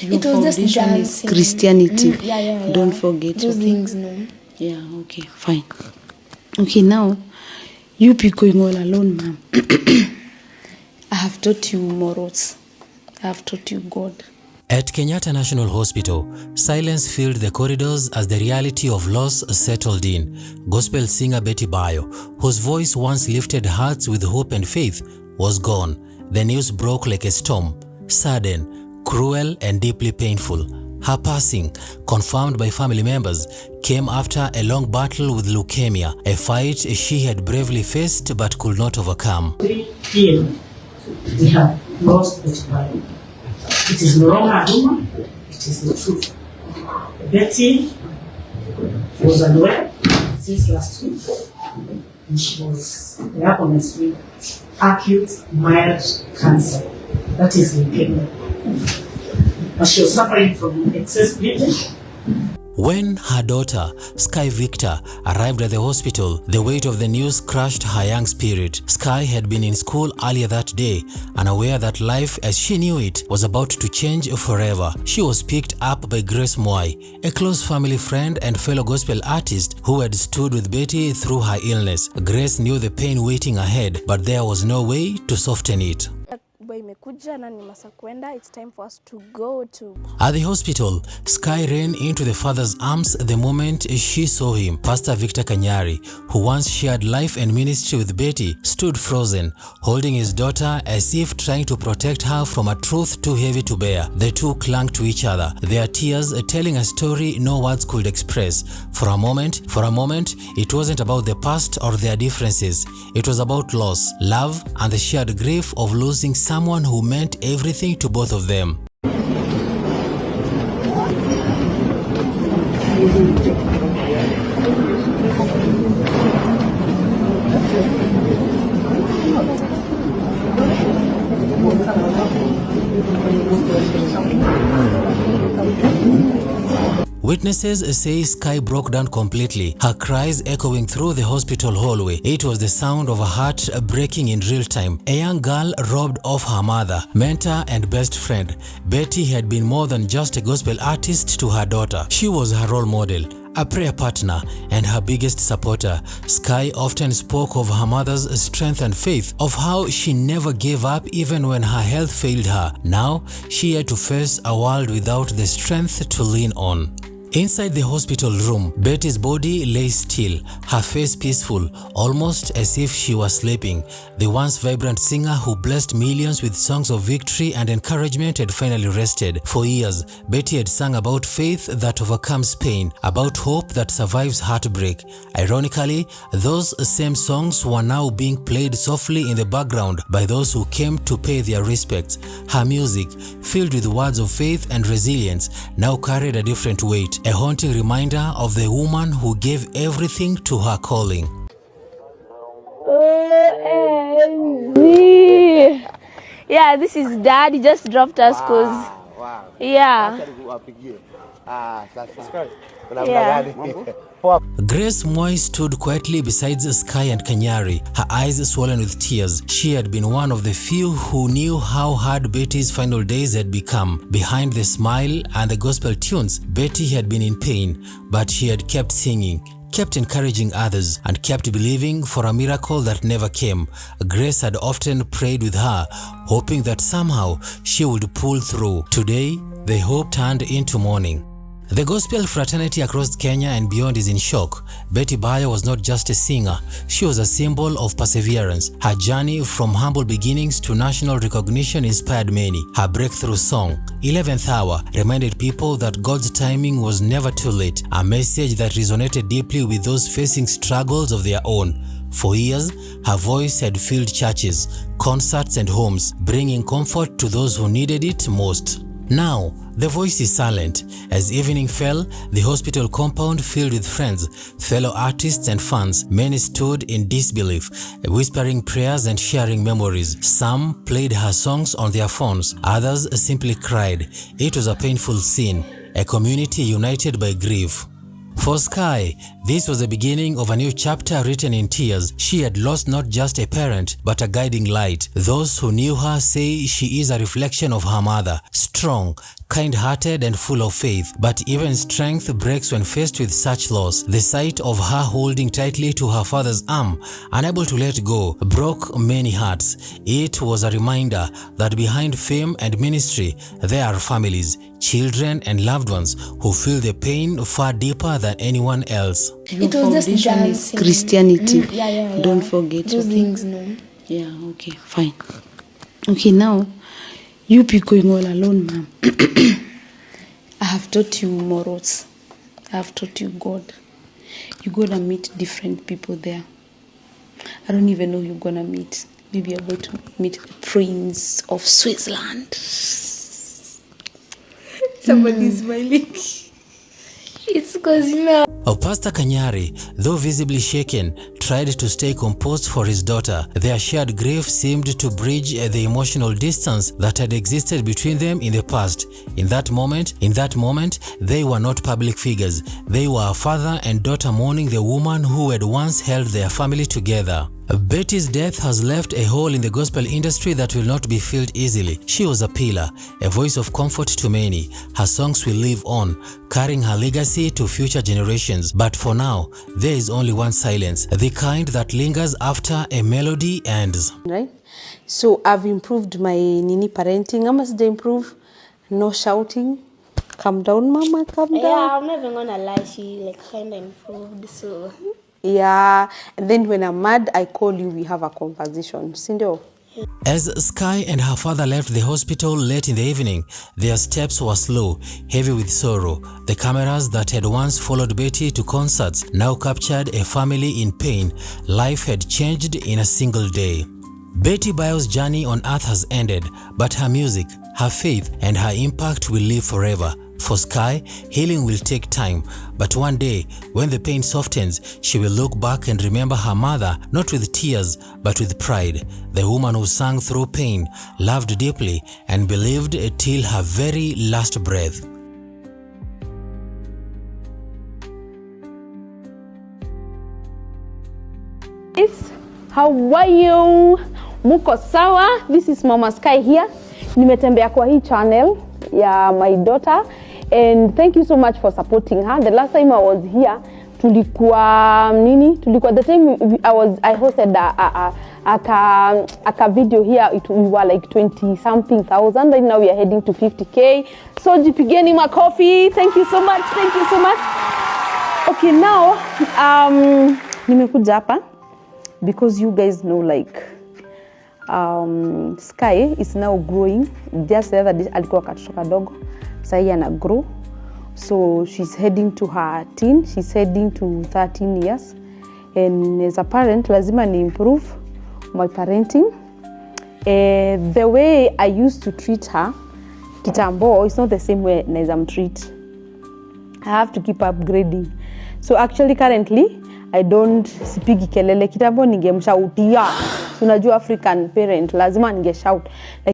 It was just dancing. Christianity. Yeah. Don't forget. Those things, no. Yeah, okay, fine. Okay, now, you be going all alone, ma'am. I have taught you morals. I have taught you God. At Kenyatta National Hospital, silence filled the corridors as the reality of loss settled in. Gospel singer Betty Bayo, whose voice once lifted hearts with hope and faith, was gone. The news broke like a storm, sudden, cruel, and deeply painful. Her passing, confirmed by family members, came after a long battle with leukemia, a fight she had bravely faced but could not overcome. 3 p.m. we have lost Betty Bayo. It is no longer a rumor, it is the truth. Betty was unwell since last week, and she was diagnosed with acute mild cancer, that is leukemia. But she was suffering from excess bleeding. When her daughter, Sky Victor, arrived at the hospital, the weight of the news crushed her young spirit. Sky had been in school earlier that day, unaware that life as she knew it was about to change forever. She was picked up by Grace MWAI, a close family friend and fellow gospel artist who had stood with Betty through her illness. Grace knew the pain waiting ahead, but there was no way to soften it. It's time for us to go to. At the hospital, Sky ran into the father's arms the moment she saw him. Pastor Victor KANYARI, who once shared life and ministry with Betty, stood frozen, holding his daughter as if trying to protect her from a truth too heavy to bear. The two clung to each other, their tears telling a story no words could express. For a moment, it wasn't about the past or their differences. It was about loss, love, and the shared grief of losing someone who meant everything to both of them. Witnesses say Sky broke down completely, her cries echoing through the hospital hallway. It was the sound of a heart breaking in real time. A young girl robbed of her mother, mentor, and best friend. Betty had been more than just a gospel artist to her daughter. She was her role model, a prayer partner, and her biggest supporter. Sky often spoke of her mother's strength and faith, of how she never gave up even when her health failed her. Now, she had to face a world without the strength to lean on. Inside the hospital room, Betty's body lay still, her face peaceful, almost as if she was sleeping. The once vibrant singer who blessed millions with songs of victory and encouragement had finally rested. For years, Betty had sung about faith that overcomes pain, about hope that survives heartbreak. Ironically, those same songs were now being played softly in the background by those who came to pay their respects. Her music, filled with words of faith and resilience, now carried a different weight. A haunting reminder of the woman who gave everything to her calling. Yeah, this is Dad. He just dropped us because. Wow. Yeah. Grace MWAI stood quietly beside Sky and KANYARI, her eyes swollen with tears. She had been one of the few who knew how hard Betty's final days had become. Behind the smile and the gospel tunes, Betty had been in pain, but she had kept singing, kept encouraging others, and kept believing for a miracle that never came. Grace had often prayed with her, hoping that somehow she would pull through. Today, the hope turned into mourning. The gospel fraternity across Kenya and beyond is in shock. Betty Bayo was not just a singer, she was a symbol of perseverance. Her journey from humble beginnings to national recognition inspired many. Her breakthrough song, 11th Hour, reminded people that God's timing was never too late, a message that resonated deeply with those facing struggles of their own. For years, her voice had filled churches, concerts, and homes, bringing comfort to those who needed it most. Now, the voice is silent. As evening fell, the hospital compound filled with friends, fellow artists and fans. Many stood in disbelief, whispering prayers and sharing memories. Some played her songs on their phones, others simply cried. It was a painful scene, a community united by grief. For Sky, this was the beginning of a new chapter written in tears. She had lost not just a parent, but a guiding light. Those who knew her say she is a reflection of her mother, strong, kind-hearted and full of faith. But even strength breaks when faced with such loss. The sight of her holding tightly to her father's arm, unable to let go, broke many hearts. It was a reminder that behind fame and ministry, there are families, children and loved ones who feel the pain far deeper than anyone else. Your It was just foundation is dancing. Christianity. Yeah. Don't forget. Those Okay? things, no. Yeah, okay, fine. Okay, now, you be going all alone, ma'am. I have taught you morals. I have taught you God. You're gonna meet different people there. I don't even know who you're gonna meet. Maybe you're going to meet the Prince of Switzerland. Somebody's smiling. It's because, you know. Pastor Kanyari, though visibly shaken, tried to stay composed for his daughter. Their shared grief seemed to bridge the emotional distance that had existed between them in the past. In that moment, they were not public figures. They were a father and daughter mourning the woman who had once held their family together. Betty's death has left a hole in the gospel industry that will not be filled easily. She was a pillar, a voice of comfort to many. Her songs will live on, carrying her legacy to future generations. But for now, there is only one silence, the kind that lingers after a melody ends. Right? So I've improved my Nini parenting. I must improve. No shouting. Calm down, mama, calm down. Yeah, I'm not even gonna lie, she like kind of improved, so. Yeah, and then when I'm mad, I call you, we have a conversation. Sindo. As Sky and her father left the hospital late in the evening, their steps were slow, heavy with sorrow. The cameras that had once followed Betty to concerts now captured a family in pain. Life had changed in a single day. Betty Bayo'S journey on earth has ended, but her music, her faith, and her impact will live forever. For Sky, healing will take time, but one day, when the pain softens, she will look back and remember her mother, not with tears, but with pride. The woman who sang through pain, loved deeply, and believed till her very last breath. How are you? Muko sawa? This is Mama Sky here. Nimetembea kwa hii channel ya my daughter, and thank you so much for supporting her. The last time I was here, tulikuwa the time I hosted a video here, we were like 20 something thousand, and now we are heading to 50k. So jipigeni makofi. Thank you so much. Okay, now nimekuja hapa because you guys know, like, Sky is now growing. Just the other day alikuwa katoto kadogo, sasa ana grow, so she's heading to her teen, she's heading to 13 years, and as a parent lazima ni improve my parenting. The way I used to treat her kitambo is not the same way naweza treat. I have to keep upgrading. So actually currently I don't sipigi kelele. Kitambo ningemshautia. Unajua African parent lazima ningeshout.